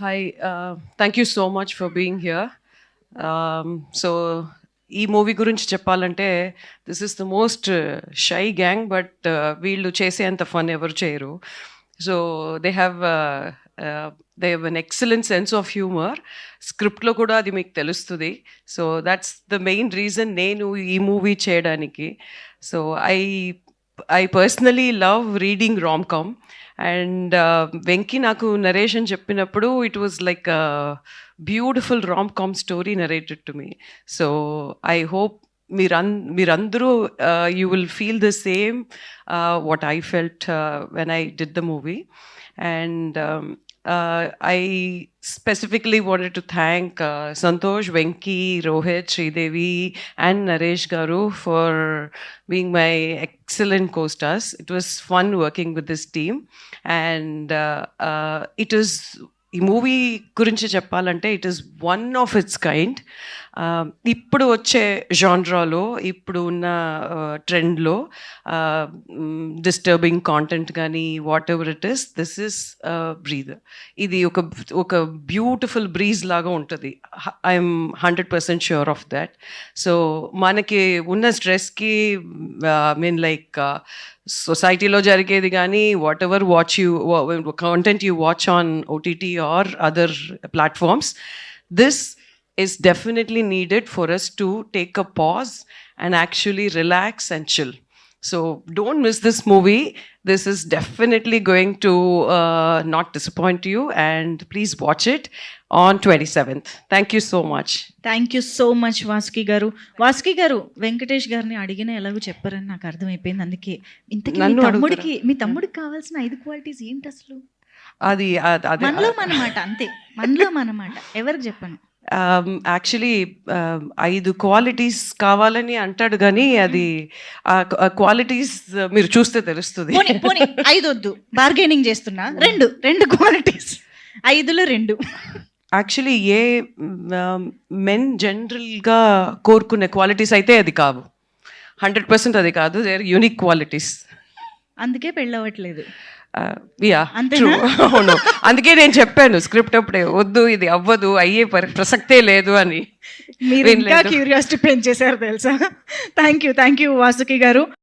Hi, thank you so much for being here. So, ఈ movie గురించి చెప్పాలంటే this is the most shy gang, but వీళ్ళు చేసేంత fun ఎవరు చేయరు. So they have an excellent sense of humour. స్క్రిప్ట్లో కూడా అది మీకు తెలుస్తుంది. So that's the main reason నేను ఈ మూవీ చేయడానికి. So I personally love reading rom com. And Venky నాకు నరేషన్ చెప్పినప్పుడు it was like beautiful rom com story narrated to me. So I hope మీరందరూ you will feel the same what I felt when I did the movie. And I specifically wanted to thank Santosh, Venki, Rohit, Sridevi and Naresh Garu for being my excellent co-stars. It was fun working with this team, and it is ఈ movie గురించి చెప్పాలంటే it is one of it's kind. ఇప్పుడు వచ్చే జాన్రాలో, ఇప్పుడు ఉన్న ట్రెండ్లో disturbing content కానీ what ever it is, this is breathe. ఇది ఒక బ్యూటిఫుల్ బ్రీజ్ లాగా ఉంటుంది. I'm 100% sure of that. So మనకి ఉన్న స్ట్రెస్కి మీన్ లైక్ సొసైటీలో జరిగేది కానీ what ever content you watch on OTT or other platforms, this is definitely needed for us to take a pause and actually relax and chill. So don't miss this movie. This is definitely going to not disappoint you, and please watch it on 27th. Thank you so much. Thank you so much Vasuki గారు. వాసుకి గారు, వెంకటేష్ గారిని అడిగిన ఎలాగో చెప్పారని నాకు అర్థమైపోయింది. అందుకే ఇంతకీ మీ తమ్ముడికి కావాల్సిన 5 క్వాలిటీస్ ఏంటి అసలు? అది మనలో మనమాట, అంతే, మనలో మనమాట. ఎవరికి చెప్పను. యాక్చువల్లీ 5 క్వాలిటీస్ కావాలని అంటాడు కానీ అది క్వాలిటీస్ మీరు చూస్తే తెలుస్తుంది. 5 వద్దు, బార్గెనింగ్ చేస్తున్నా. 2 క్వాలిటీస్, 5లో 2. యాక్చువల్లీ ఏ మెన్ జనరల్గా కోరుకునే క్వాలిటీస్ అయితే అది కావు. 100% అది కాదు. They are unique qualities. అందుకే పెళ్ళవట్లేదు. అవును, అందుకే నేను చెప్పాను స్క్రిప్ట్ అప్పుడే, వద్దు ఇది అవ్వదు, అయ్యే ప్రసక్తే లేదు అని. మీరు ఇంకా క్యూరియాసిటీ పెంచేశారు తెలుసా. థ్యాంక్ యూ వాసుకి గారు.